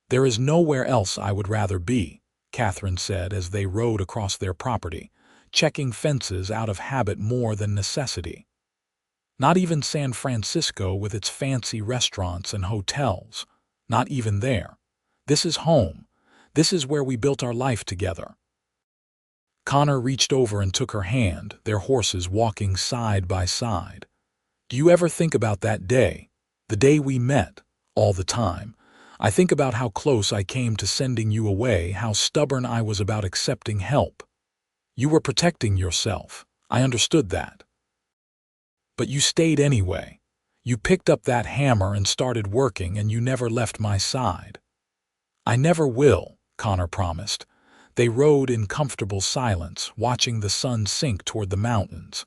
"There is nowhere else I would rather be," Katherine said as they rode across their property, checking fences out of habit more than necessity. "Not even San Francisco with its fancy restaurants and hotels. Not even there. This is home. This is where we built our life together." Connor reached over and took her hand, their horses walking side by side. "Do you ever think about that day, the day we met, all the time? I think about how close I came to sending you away, how stubborn I was about accepting help. You were protecting yourself. I understood that. But you stayed anyway. You picked up that hammer and started working, and you never left my side." "I never will," Connor promised. They rode in comfortable silence, watching the sun sink toward the mountains.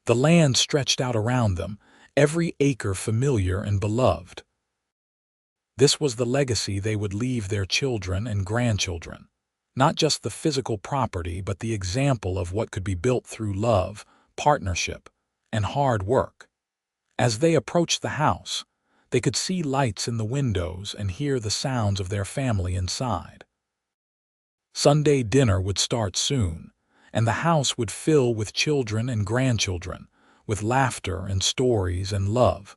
The land stretched out around them, every acre familiar and beloved. This was the legacy they would leave their children and grandchildren. Not just the physical property, but the example of what could be built through love, partnership, and hard work. As they approached the house, they could see lights in the windows and hear the sounds of their family inside. Sunday dinner would start soon, and the house would fill with children and grandchildren, with laughter and stories and love.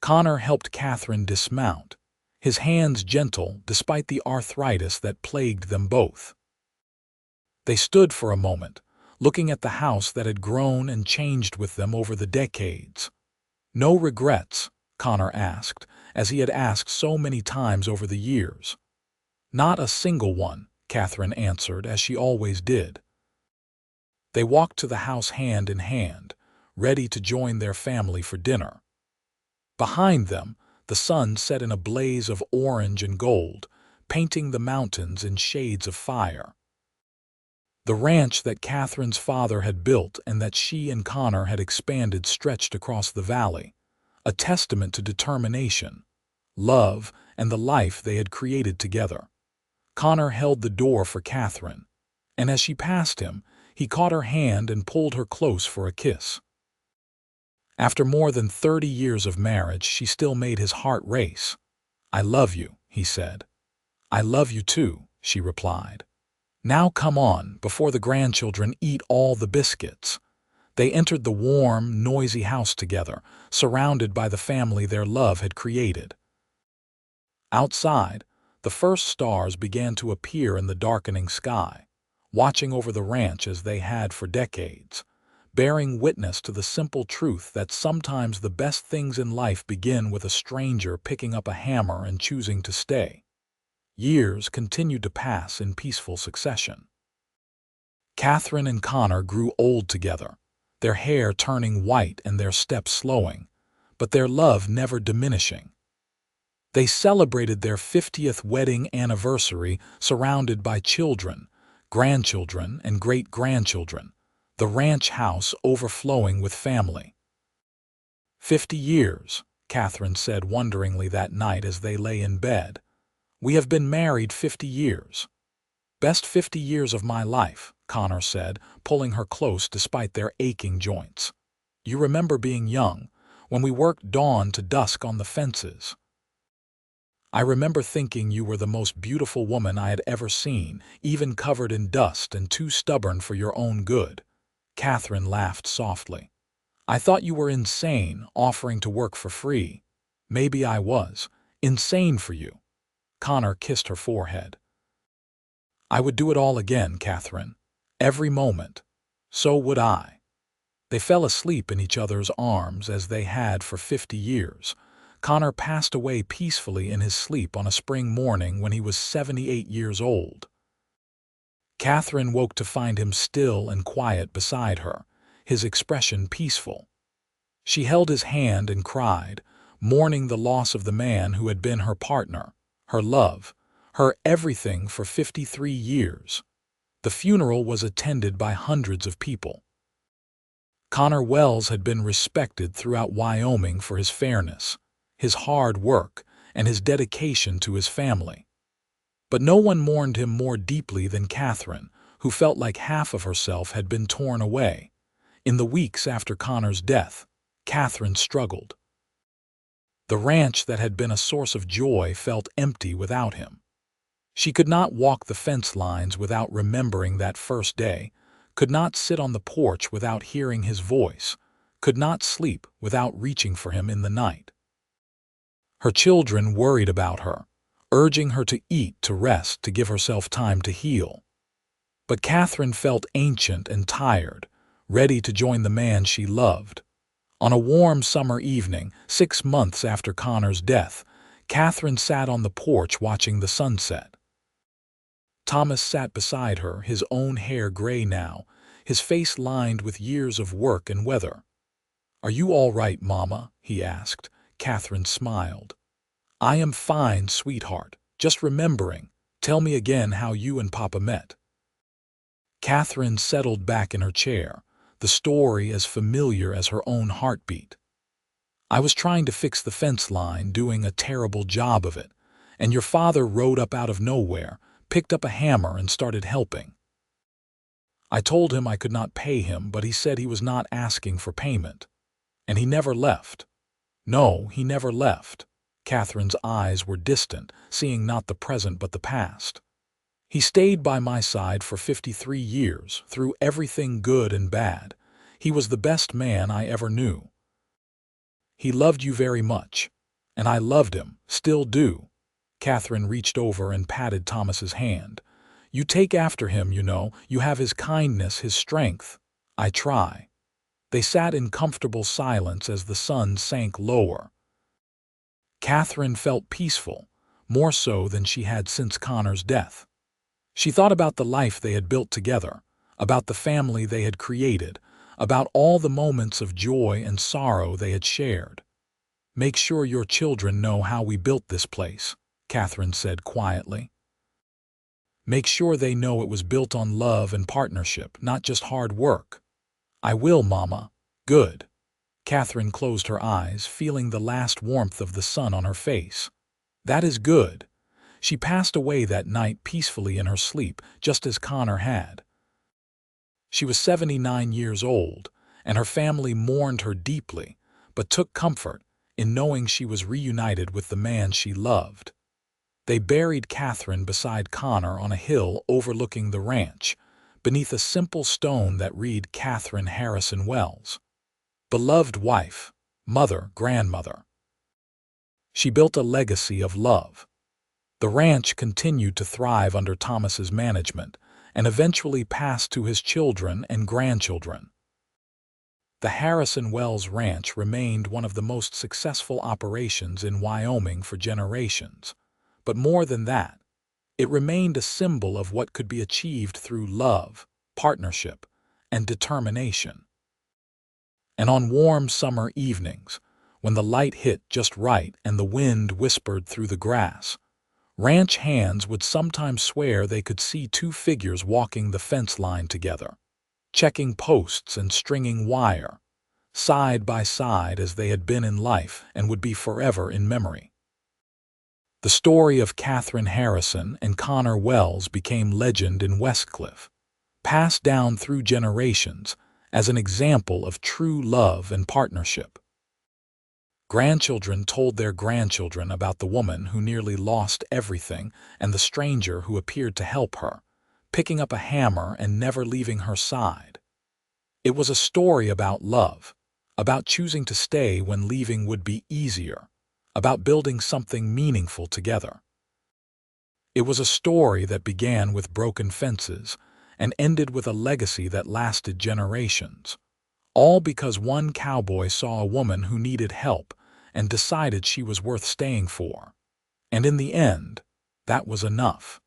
Connor helped Katherine dismount, his hands gentle despite the arthritis that plagued them both. They stood for a moment, looking at the house that had grown and changed with them over the decades. "No regrets?" Connor asked, as he had asked so many times over the years. "Not a single one," Katherine answered, as she always did. They walked to the house hand in hand, ready to join their family for dinner. Behind them, the sun set in a blaze of orange and gold, painting the mountains in shades of fire. The ranch that Katherine's father had built and that she and Connor had expanded stretched across the valley, a testament to determination, love, and the life they had created together. Connor held the door for Katherine, and as she passed him, he caught her hand and pulled her close for a kiss. After more than 30 years of marriage, she still made his heart race. "I love you," he said. "I love you too," she replied. "Now come on, before the grandchildren eat all the biscuits." They entered the warm, noisy house together, surrounded by the family their love had created. Outside, the first stars began to appear in the darkening sky, watching over the ranch as they had for decades, bearing witness to the simple truth that sometimes the best things in life begin with a stranger picking up a hammer and choosing to stay. Years continued to pass in peaceful succession. Katherine and Connor grew old together, their hair turning white and their steps slowing, but their love never diminishing. They celebrated their 50th wedding anniversary surrounded by children, grandchildren, and great-grandchildren, the ranch house overflowing with family. 50 years, Katherine said wonderingly that night as they lay in bed. "We have been married 50 years. Best 50 years of my life," Connor said, pulling her close despite their aching joints. "You remember being young, when we worked dawn to dusk on the fences. I remember thinking you were the most beautiful woman I had ever seen, even covered in dust and too stubborn for your own good." Katherine laughed softly. "I thought you were insane, offering to work for free. Maybe I was. Insane for you." Connor kissed her forehead. "I would do it all again, Katherine. Every moment. So would I." They fell asleep in each other's arms as they had for 50 years. Connor passed away peacefully in his sleep on a spring morning when he was 78 years old. Katherine woke to find him still and quiet beside her, his expression peaceful. She held his hand and cried, mourning the loss of the man who had been her partner, her love, her everything for 53 years. The funeral was attended by hundreds of people. Connor Wells had been respected throughout Wyoming for his fairness, his hard work, and his dedication to his family. But no one mourned him more deeply than Katherine, who felt like half of herself had been torn away. In the weeks after Connor's death, Katherine struggled. The ranch that had been a source of joy felt empty without him. She could not walk the fence lines without remembering that first day, could not sit on the porch without hearing his voice, could not sleep without reaching for him in the night. Her children worried about her, urging her to eat, to rest, to give herself time to heal. But Katherine felt ancient and tired, ready to join the man she loved. On a warm summer evening, 6 months after Connor's death, Katherine sat on the porch watching the sunset. Thomas sat beside her, his own hair gray now, his face lined with years of work and weather. "Are you all right, Mama?" he asked. Katherine smiled. "I am fine, sweetheart. Just remembering. Tell me again how you and Papa met." Katherine settled back in her chair, the story as familiar as her own heartbeat. "I was trying to fix the fence line, doing a terrible job of it, and your father rode up out of nowhere, picked up a hammer and started helping. I told him I could not pay him, but he said he was not asking for payment. And he never left. No, he never left." Katherine's eyes were distant, seeing not the present but the past. "He stayed by my side for 53 years, through everything good and bad. He was the best man I ever knew. He loved you very much, and I loved him, still do." Katherine reached over and patted Thomas's hand. You take after him, you have his kindness, his strength. I try." They sat in comfortable silence as the sun sank lower. Katherine felt peaceful, more so than she had since Connor's death. She thought about the life they had built together, about the family they had created, about all the moments of joy and sorrow they had shared. "Make sure your children know how we built this place," Katherine said quietly. "Make sure they know it was built on love and partnership, not just hard work." "I will, Mama." "Good." Katherine closed her eyes, feeling the last warmth of the sun on her face. "That is good." She passed away that night peacefully in her sleep, just as Connor had. She was 79 years old, and her family mourned her deeply, but took comfort in knowing she was reunited with the man she loved. They buried Katherine beside Connor on a hill overlooking the ranch, beneath a simple stone that read Katherine Harrison Wells. Beloved wife, mother, grandmother. She built a legacy of love. The ranch continued to thrive under Thomas's management and eventually passed to his children and grandchildren. The Harrison Wells Ranch remained one of the most successful operations in Wyoming for generations. But more than that, it remained a symbol of what could be achieved through love, partnership, and determination. And on warm summer evenings, when the light hit just right and the wind whispered through the grass, ranch hands would sometimes swear they could see two figures walking the fence line together, checking posts and stringing wire, side by side as they had been in life and would be forever in memory. The story of Katherine Harrison and Connor Wells became legend in Westcliff, passed down through generations as an example of true love and partnership. Grandchildren told their grandchildren about the woman who nearly lost everything and the stranger who appeared to help her, picking up a hammer and never leaving her side. It was a story about love, about choosing to stay when leaving would be easier, about building something meaningful together. It was a story that began with broken fences and ended with a legacy that lasted generations, all because one cowboy saw a woman who needed help and decided she was worth staying for. And in the end, that was enough.